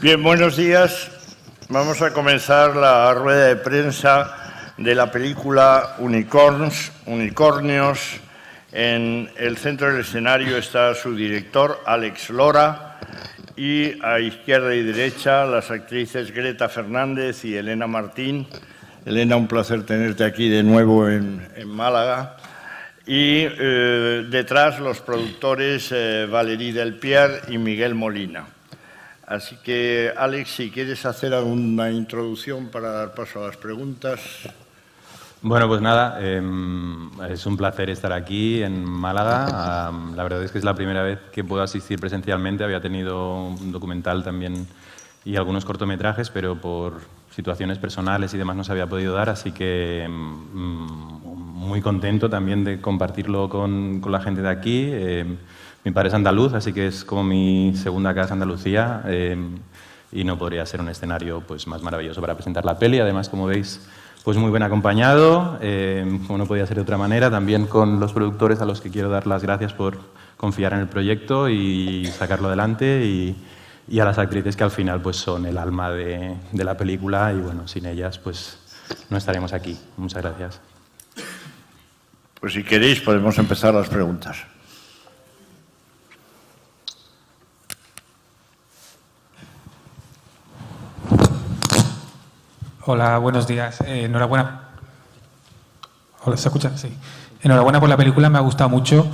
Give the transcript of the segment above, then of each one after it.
Bien, buenos días. Vamos a comenzar la rueda de prensa de la película Unicornios. En el centro del escenario está su director, Alex Lora, y a izquierda y derecha las actrices Greta Fernández y Elena Martín. Elena, un placer tenerte aquí de nuevo en Málaga. Y detrás los productores Valérie Delpierre y Miguel Molina. Así que, Alex, si quieres hacer alguna introducción para dar paso a las preguntas. Bueno, pues nada, es un placer estar aquí en Málaga. La verdad es que es la primera vez que puedo asistir presencialmente. Había tenido un documental también y algunos cortometrajes, pero por situaciones personales y demás no se había podido dar, así que muy contento también de compartirlo con la gente de aquí. Mi padre es andaluz, así que es como mi segunda casa, Andalucía, y no podría ser un escenario pues, más maravilloso para presentar la peli. Además, como veis, pues muy bien acompañado, como no podía ser de otra manera, también con los productores a los que quiero dar las gracias por confiar en el proyecto y sacarlo adelante, y a las actrices que al final pues, son el alma de la película, y bueno, sin ellas pues no estaremos aquí. Muchas gracias. Pues si queréis podemos empezar las preguntas. Hola, buenos días. Enhorabuena. Hola, ¿se escucha? Sí. Enhorabuena por la película, me ha gustado mucho.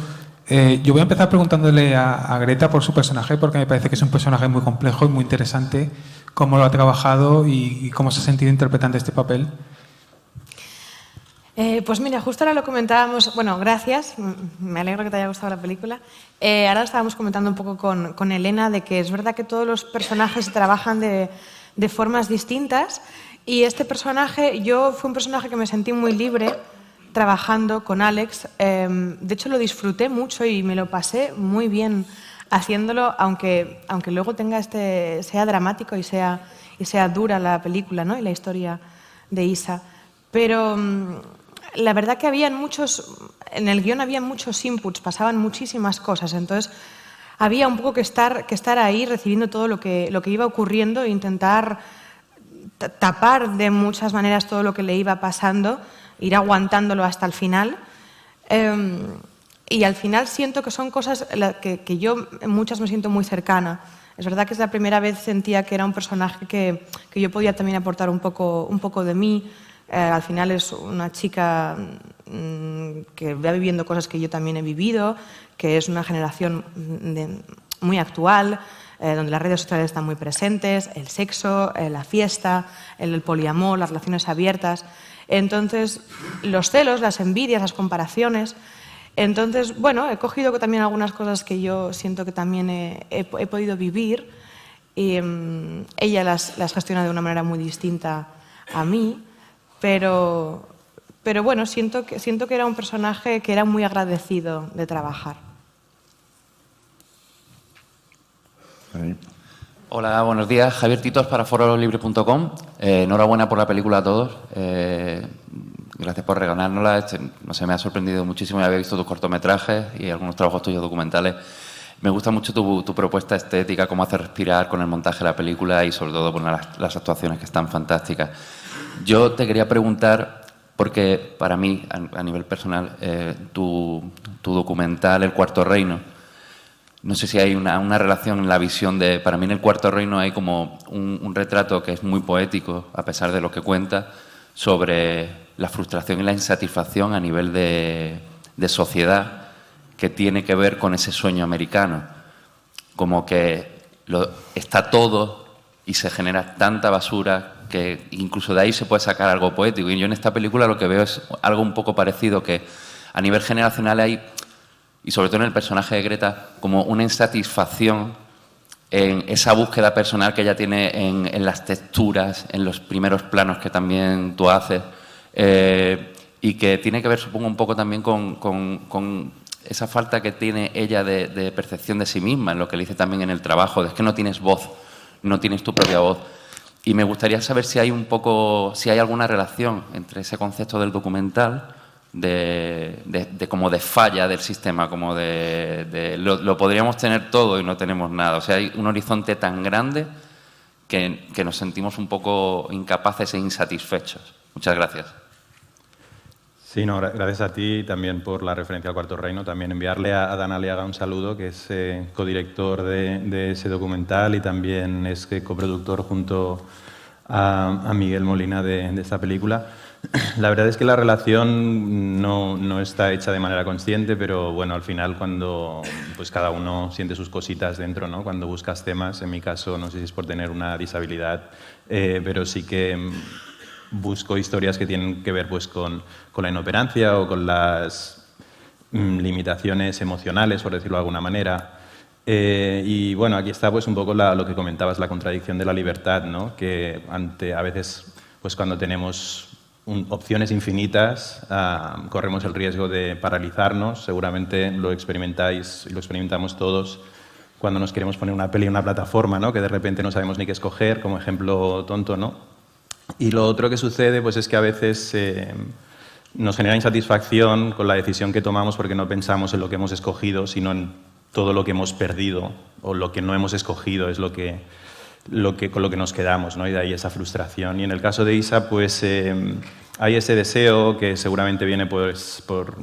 Yo voy a empezar preguntándole a Greta por su personaje, porque me parece que es un personaje muy complejo y muy interesante. ¿Cómo lo ha trabajado y cómo se ha sentido interpretando este papel? Pues mira, justo ahora lo comentábamos, bueno, gracias, me alegro que te haya gustado la película. Ahora estábamos comentando un poco con Elena de que es verdad que todos los personajes trabajan de formas distintas, y este personaje, fue un personaje que me sentí muy libre trabajando con Alex. De hecho, lo disfruté mucho y me lo pasé muy bien haciéndolo, aunque luego sea dramático y sea dura la película, ¿no? Y la historia de Isa. Pero la verdad que en el guión había muchos inputs, pasaban muchísimas cosas, entonces había un poco que estar ahí recibiendo todo lo que iba ocurriendo e intentar tapar de muchas maneras todo lo que le iba pasando, ir aguantándolo hasta el final. Y al final siento que son cosas que yo en muchas me siento muy cercana. Es verdad que es la primera vez sentía que era un personaje que yo podía también aportar un poco de mí. Al final es una chica que va viviendo cosas que yo también he vivido, que es una generación muy actual, donde las redes sociales están muy presentes, el sexo, la fiesta, el poliamor, las relaciones abiertas. Entonces, los celos, las envidias, las comparaciones. Entonces, bueno, he cogido también algunas cosas que yo siento que también he podido vivir, y ella las gestiona de una manera muy distinta a mí, pero bueno, siento que era un personaje que era muy agradecido de trabajar. Hola, buenos días. Javier Titos para forolibre.com. Enhorabuena por la película a todos. Gracias por regalárnosla. No sé, me ha sorprendido muchísimo. Ya había visto tus cortometrajes y algunos trabajos tuyos documentales. Me gusta mucho tu propuesta estética, cómo hace respirar con el montaje de la película y sobre todo bueno, las actuaciones que están fantásticas. Yo te quería preguntar, porque para mí, a nivel personal, tu documental El Cuarto Reino, no sé si hay una relación en la visión de... Para mí en El Cuarto Reino hay como un retrato que es muy poético, a pesar de lo que cuenta, sobre la frustración y la insatisfacción a nivel de sociedad que tiene que ver con ese sueño americano. Como que está todo y se genera tanta basura que incluso de ahí se puede sacar algo poético. Y yo en esta película lo que veo es algo un poco parecido, que a nivel generacional hay... y sobre todo en el personaje de Greta, como una insatisfacción en esa búsqueda personal que ella tiene en las texturas, en los primeros planos que también tú haces, y que tiene que ver, supongo, un poco también con esa falta que tiene ella de percepción de sí misma, en lo que le dice también en el trabajo, de es que no tienes voz, no tienes tu propia voz. Y me gustaría saber si hay alguna relación entre ese concepto del documental como de falla del sistema, como lo podríamos tener todo y no tenemos nada. O sea, hay un horizonte tan grande que nos sentimos un poco incapaces e insatisfechos. Muchas gracias. Sí, no, gracias a ti también por la referencia al Cuarto Reino. También enviarle a Dan Aliaga un saludo, que es codirector de ese documental y también es coproductor junto a Miguel Molina de esta película. La verdad es que la relación no está hecha de manera consciente, pero bueno, al final cuando pues cada uno siente sus cositas dentro, ¿no? Cuando buscas temas, en mi caso no sé si es por tener una disabilidad, pero sí que busco historias que tienen que ver pues con la inoperancia o con las limitaciones emocionales, por decirlo de alguna manera. Y bueno, aquí está pues un poco lo que comentabas, la contradicción de la libertad, ¿no? Que a veces pues cuando tenemos opciones infinitas corremos el riesgo de paralizarnos. Seguramente lo experimentáis y lo experimentamos todos cuando nos queremos poner una peli en una plataforma, ¿no? Que de repente no sabemos ni qué escoger, como ejemplo tonto, ¿no? Y lo otro que sucede pues es que a veces nos genera insatisfacción con la decisión que tomamos porque no pensamos en lo que hemos escogido, sino en todo lo que hemos perdido o lo que no hemos escogido es con lo que nos quedamos, ¿no? Y de ahí esa frustración. Y en el caso de Isa, pues hay ese deseo que seguramente viene pues, por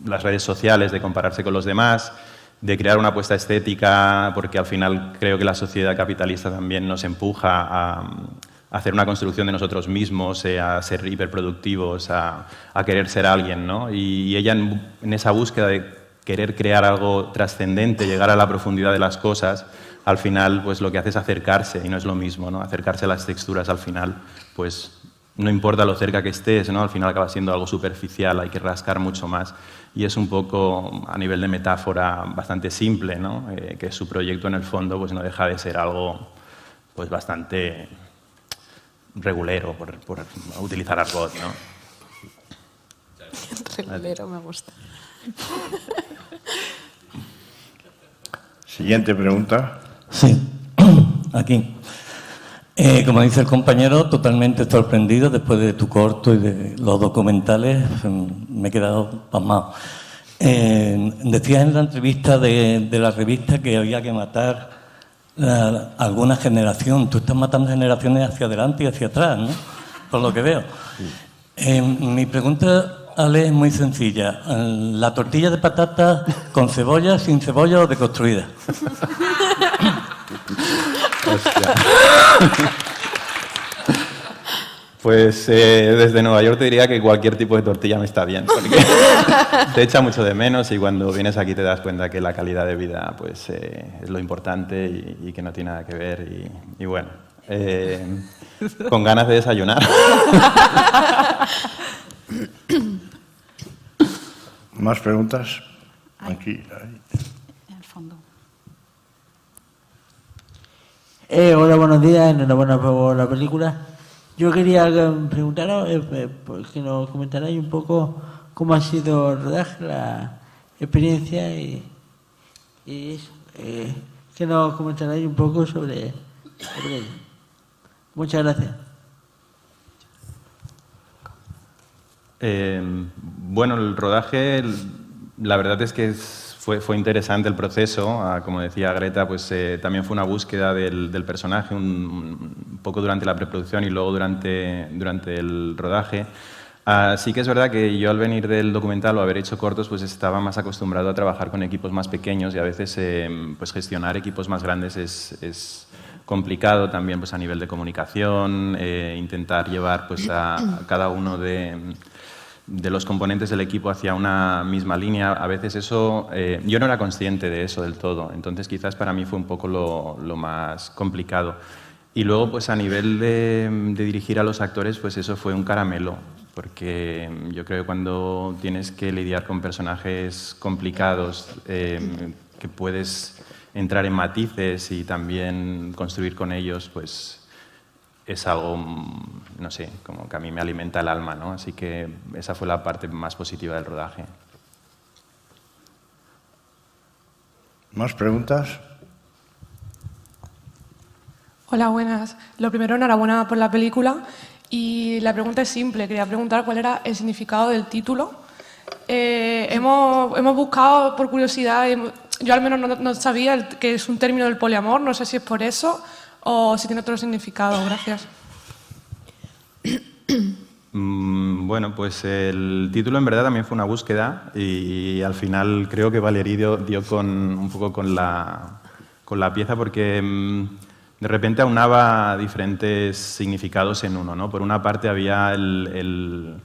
las redes sociales de compararse con los demás, de crear una apuesta estética, porque al final creo que la sociedad capitalista también nos empuja a hacer una construcción de nosotros mismos, a ser hiperproductivos, a querer ser alguien, ¿no? Y ella en esa búsqueda de querer crear algo trascendente, llegar a la profundidad de las cosas, al final pues lo que hace es acercarse, y no es lo mismo, ¿no? Acercarse a las texturas al final, pues no importa lo cerca que estés, ¿no? Al final acaba siendo algo superficial, hay que rascar mucho más. Y es un poco, a nivel de metáfora, bastante simple, ¿no? Que su proyecto en el fondo pues no deja de ser algo pues bastante regulero, por utilizar argot, ¿no? Regulero me gusta. Siguiente pregunta. Sí, aquí. Como dice el compañero, totalmente sorprendido después de tu corto y de los documentales. Me he quedado pasmado. Decías en la entrevista de la revista que había que matar alguna generación. Tú estás matando generaciones hacia adelante y hacia atrás, ¿no? Por lo que veo. Mi pregunta, Ale, es muy sencilla. ¿La tortilla de patata con cebolla, sin cebolla o deconstruida? Hostia. Pues desde Nueva York te diría que cualquier tipo de tortilla me está bien, porque te echa mucho de menos y cuando vienes aquí te das cuenta que la calidad de vida pues, es lo importante y que no tiene nada que ver. Y bueno, con ganas de desayunar. ¿Más preguntas? Aquí. Ahí. En el fondo. Hola, buenos días, enhorabuena por la película. Yo quería preguntaros, que nos comentarais un poco cómo ha sido el rodaje, la experiencia y eso, que nos comentarais un poco sobre ello. Muchas gracias. Bueno, el rodaje, la verdad es que fue interesante el proceso. Como decía Greta, pues también fue una búsqueda del personaje un poco durante la preproducción y luego durante el rodaje. Sí que es verdad que yo al venir del documental o haber hecho cortos pues estaba más acostumbrado a trabajar con equipos más pequeños y a veces pues gestionar equipos más grandes es complicado también pues a nivel de comunicación, intentar llevar pues a cada uno de los componentes del equipo hacia una misma línea. A veces eso, yo no era consciente de eso del todo, entonces quizás para mí fue un poco lo más complicado. Y luego, pues a nivel de dirigir a los actores, pues eso fue un caramelo, porque yo creo que cuando tienes que lidiar con personajes complicados, que puedes entrar en matices y también construir con ellos, pues es algo, no sé, como que a mí me alimenta el alma, ¿no? Así que esa fue la parte más positiva del rodaje. ¿Más preguntas? Hola, buenas. Lo primero, enhorabuena por la película. Y la pregunta es simple. Quería preguntar cuál era el significado del título. Hemos buscado por curiosidad, yo al menos no sabía que es un término del poliamor, no sé si es por eso o si tiene otro significado. Gracias. Bueno, pues el título en verdad también fue una búsqueda y al final creo que Valerí dio un poco con la pieza porque de repente aunaba diferentes significados en uno, ¿no? Por una parte había el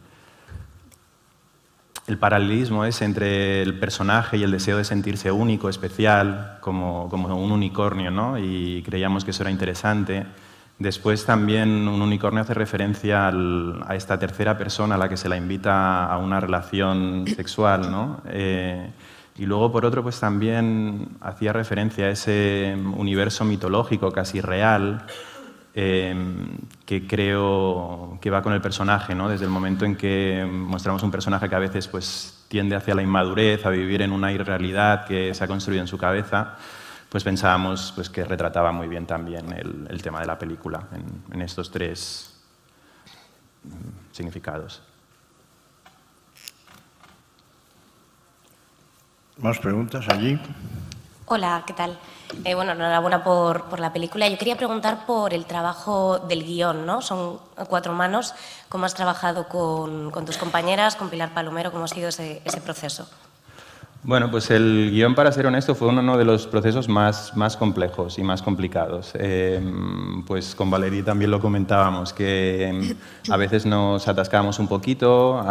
paralelismo ese entre el personaje y el deseo de sentirse único, especial, como un unicornio, ¿no? Y creíamos que eso era interesante. Después también un unicornio hace referencia a esta tercera persona a la que se la invita a una relación sexual, ¿no? Y luego, por otro, pues también hacía referencia a ese universo mitológico casi real que creo que va con el personaje, ¿no? Desde el momento en que mostramos un personaje que a veces pues, tiende hacia la inmadurez, a vivir en una irrealidad que se ha construido en su cabeza, pues pensábamos pues, que retrataba muy bien también el tema de la película en estos tres significados. ¿Más preguntas allí? Hola, ¿qué tal? Bueno, enhorabuena por la película. Yo quería preguntar por el trabajo del guión, ¿no? Son 4 manos. ¿Cómo has trabajado con tus compañeras, con Pilar Palomero? ¿Cómo ha sido ese proceso? Bueno, pues el guión, para ser honesto, fue uno de los procesos más complejos y más complicados. Pues con Valerí también lo comentábamos, que a veces nos atascábamos un poquito,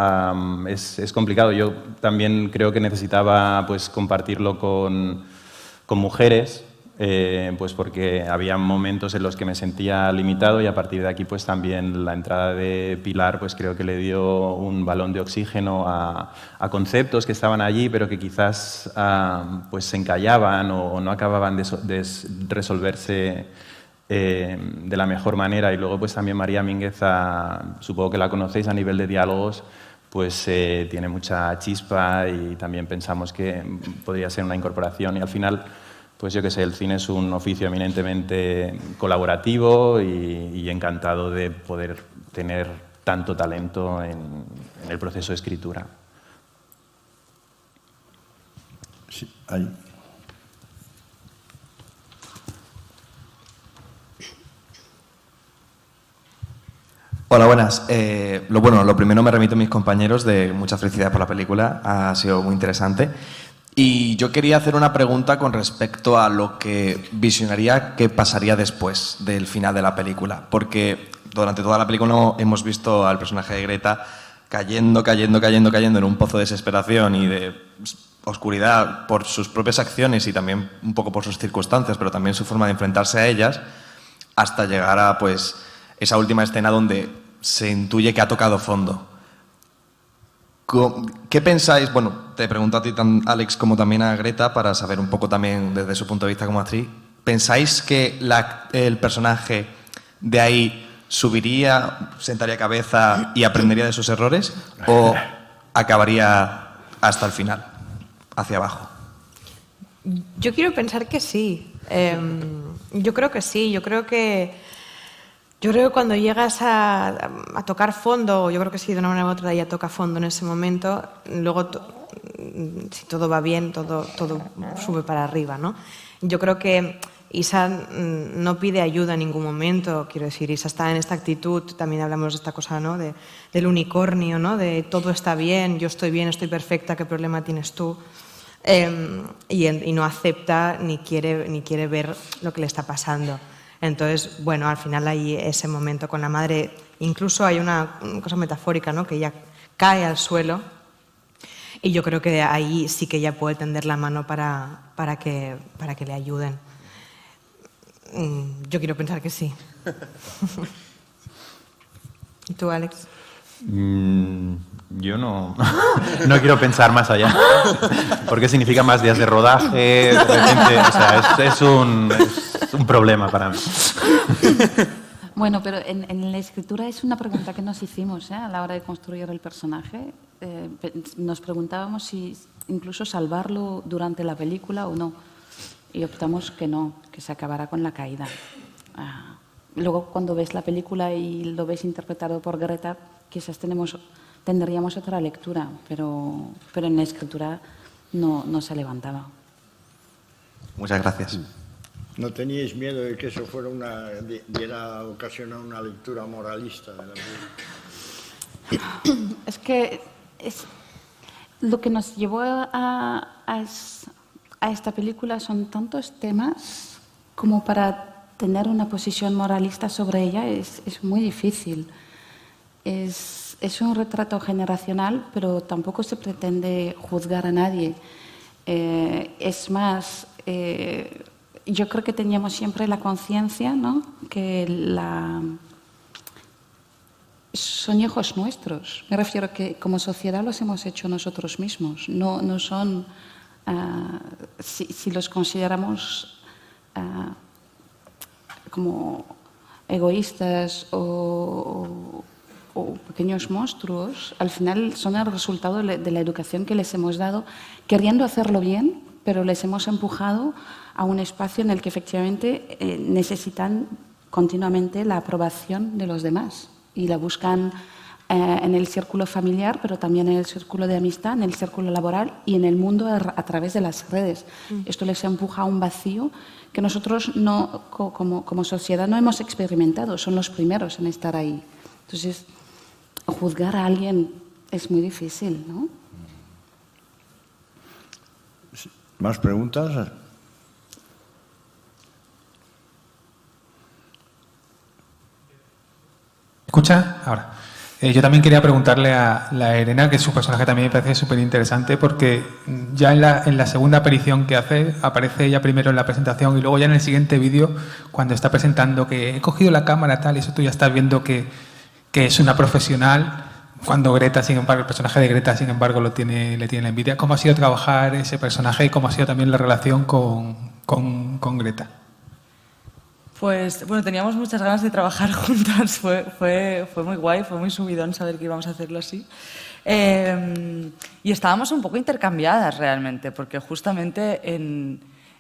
es complicado. Yo también creo que necesitaba pues, compartirlo con mujeres, pues porque había momentos en los que me sentía limitado y a partir de aquí pues también la entrada de Pilar pues creo que le dio un balón de oxígeno a conceptos que estaban allí pero que quizás pues se encallaban o no acababan de resolverse de la mejor manera. Y luego pues también María Mínguez, supongo que la conocéis a nivel de diálogos, pues tiene mucha chispa y también pensamos que podría ser una incorporación y al final pues yo que sé, el cine es un oficio eminentemente colaborativo y encantado de poder tener tanto talento en el proceso de escritura. Sí, ahí. Hola, buenas. Lo primero me remito a mis compañeros de muchas felicidades por la película, ha sido muy interesante. Y yo quería hacer una pregunta con respecto a lo que visionaría que pasaría después del final de la película. Porque durante toda la película hemos visto al personaje de Greta cayendo en un pozo de desesperación y de oscuridad por sus propias acciones y también un poco por sus circunstancias, pero también su forma de enfrentarse a ellas, hasta llegar a pues, esa última escena donde se intuye que ha tocado fondo. ¿Qué pensáis? Bueno, te pregunto a ti, Alex, como también a Greta, para saber un poco también desde su punto de vista como actriz. ¿Pensáis que el personaje de ahí subiría, sentaría cabeza y aprendería de sus errores? ¿O acabaría hasta el final, hacia abajo? Yo quiero pensar que sí. Yo creo que sí. Yo creo que cuando llegas a tocar fondo, yo creo que sí, de una manera u otra ella toca fondo en ese momento, luego si todo va bien, todo sube para arriba, ¿no? Yo creo que Isa no pide ayuda en ningún momento, quiero decir, Isa está en esta actitud, también hablamos de esta cosa, ¿no? Del unicornio, ¿no? De todo está bien, yo estoy bien, estoy perfecta, ¿qué problema tienes tú? Y no acepta ni quiere ver lo que le está pasando. Entonces, bueno, al final hay ese momento con la madre, incluso hay una cosa metafórica, ¿no? Que ella cae al suelo y yo creo que ahí sí que ella puede tender la mano para que le ayuden. Yo quiero pensar que sí. ¿Y tú, Alex? Yo no quiero pensar más allá, porque significa más días de rodaje, de repente, o sea, es un problema para mí. Bueno, pero en la escritura es una pregunta que nos hicimos a la hora de construir el personaje. Nos preguntábamos si incluso salvarlo durante la película o no, y optamos que no, que se acabará con la caída. Luego, cuando ves la película y lo ves interpretado por Greta, quizás tendríamos otra lectura, pero en la escritura no se levantaba. Muchas gracias. ¿No teníais miedo de que eso fuera diera ocasión a una lectura moralista de la vida? Es que lo que nos llevó a esta película son tantos temas como para tener una posición moralista sobre ella es muy difícil. Es un retrato generacional, pero tampoco se pretende juzgar a nadie. Es más, yo creo que teníamos siempre la conciencia, ¿no?, que son hijos nuestros. Me refiero que como sociedad los hemos hecho nosotros mismos. No son, si los consideramos como egoístas o pequeños monstruos, al final son el resultado de la educación que les hemos dado, queriendo hacerlo bien, pero les hemos empujado a un espacio en el que efectivamente necesitan continuamente la aprobación de los demás y la buscan en el círculo familiar, pero también en el círculo de amistad, en el círculo laboral y en el mundo a través de las redes. Esto les empuja a un vacío que nosotros como sociedad no hemos experimentado, son los primeros en estar ahí. Entonces, juzgar a alguien es muy difícil, ¿no? ¿Más preguntas? ¿Escucha? Ahora. Yo también quería preguntarle a la Elena, que su personaje también me parece súper interesante, porque ya en la segunda aparición que hace, aparece ella primero en la presentación y luego ya en el siguiente vídeo, cuando está presentando que he cogido la cámara tal, y eso tú ya estás viendo que es una profesional, cuando Greta, sin embargo, el personaje de Greta, sin embargo, le tiene la envidia. ¿Cómo ha sido trabajar ese personaje y cómo ha sido también la relación con Greta? Pues bueno, teníamos muchas ganas de trabajar juntas, fue muy guay, fue muy subidón saber que íbamos a hacerlo así. Y estábamos un poco intercambiadas realmente, porque justamente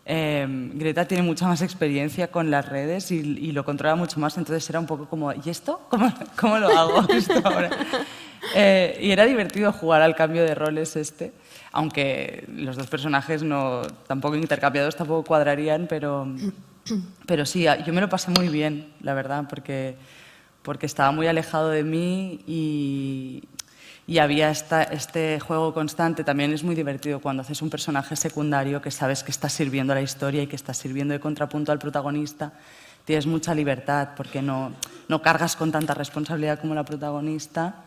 Greta tiene mucha más experiencia con las redes y lo controla mucho más, entonces era un poco como, ¿y esto? ¿Cómo lo hago esto ahora? Y era divertido jugar al cambio de roles aunque los dos personajes tampoco intercambiados tampoco cuadrarían, pero sí, yo me lo pasé muy bien, la verdad, porque estaba muy alejado de mí y había este juego constante. También es muy divertido cuando haces un personaje secundario que sabes que está sirviendo a la historia y que está sirviendo de contrapunto al protagonista. Tienes mucha libertad porque no cargas con tanta responsabilidad como la protagonista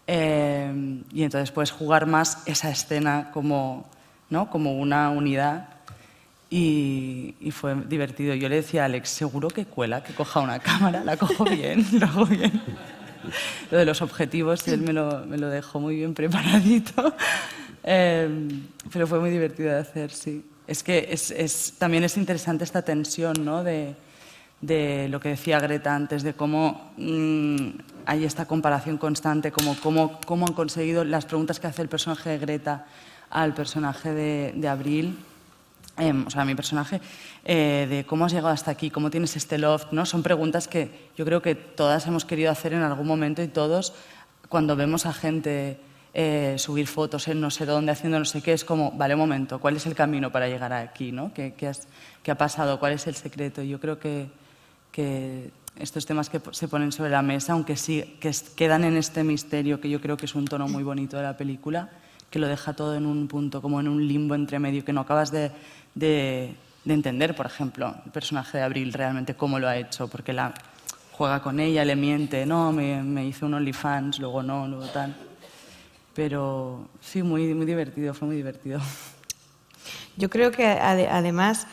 y entonces puedes jugar más esa escena como una unidad. Y fue divertido. Yo le decía a Alex, seguro que cuela, que coja una cámara, la cojo bien, lo hago bien. Lo de los objetivos, él me lo dejó muy bien preparadito. Pero fue muy divertido de hacer, sí. Es que también es interesante esta tensión, ¿no?, de lo que decía Greta antes, de cómo hay esta comparación constante, cómo han conseguido las preguntas que hace el personaje de Greta al personaje de Abril. O sea, a mi personaje, de cómo has llegado hasta aquí, cómo tienes este loft, ¿no? Son preguntas que yo creo que todas hemos querido hacer en algún momento y todos, cuando vemos a gente subir fotos en no sé dónde, haciendo no sé qué, es como, vale, un momento, ¿cuál es el camino para llegar aquí, ¿no? ¿Qué ha pasado? ¿Cuál es el secreto? Yo creo que estos temas que se ponen sobre la mesa, aunque sí que quedan en este misterio, que yo creo que es un tono muy bonito de la película, que lo deja todo en un punto, como en un limbo entre medio, que no acabas de entender, por ejemplo, el personaje de Abril realmente cómo lo ha hecho, porque juega con ella, le miente, no, me hice un OnlyFans, luego no, luego tal. Pero sí, muy, muy divertido, fue muy divertido. Yo creo que además,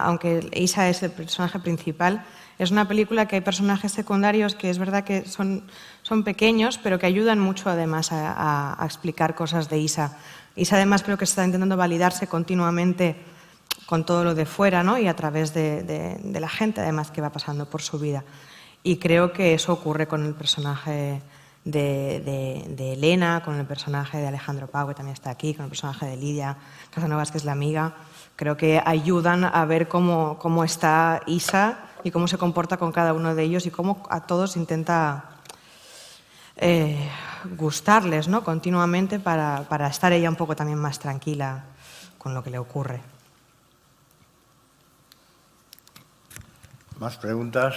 aunque Isa es el personaje principal, es una película que hay personajes secundarios que es verdad que son pequeños, pero que ayudan mucho además a explicar cosas de Isa. Isa además creo que está intentando validarse continuamente con todo lo de fuera, ¿no?, y a través de la gente además que va pasando por su vida. Y creo que eso ocurre con el personaje de Elena, con el personaje de Alejandro Pau, que también está aquí, con el personaje de Lidia Casanovas, que es la amiga. Creo que ayudan a ver cómo está Isa y cómo se comporta con cada uno de ellos y cómo a todos intenta gustarles, ¿no?, continuamente para estar ella un poco también más tranquila con lo que le ocurre. ¿Más preguntas?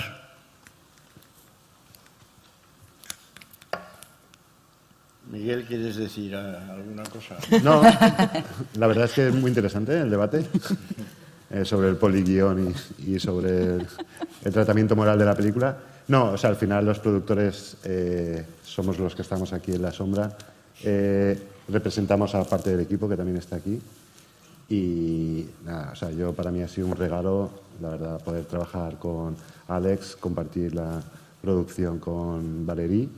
Miguel, ¿quieres decir alguna cosa? No, la verdad es que es muy interesante el debate sobre el poliguión y sobre el tratamiento moral de la película. No, o sea, al final los productores somos los que estamos aquí en la sombra. Representamos a parte del equipo que también está aquí. Y nada, o sea, para mí ha sido un regalo, la verdad, poder trabajar con Alex, compartir la producción con Valerie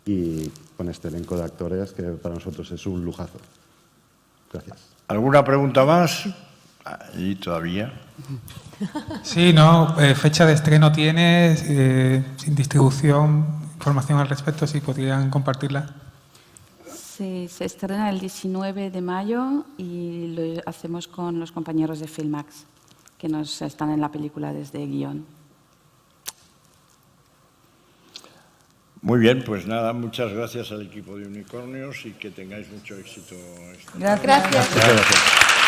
y con este elenco de actores que para nosotros es un lujazo. Gracias. ¿Alguna pregunta más? ¿Y todavía? Sí, no, fecha de estreno tienes, sin distribución, información al respecto, si podrían compartirla. Sí, se estrena el 19 de mayo y lo hacemos con los compañeros de Filmax, que nos están en la película desde guión. Muy bien, pues nada, muchas gracias al equipo de Unicornios y que tengáis mucho éxito. Gracias. Muchas gracias.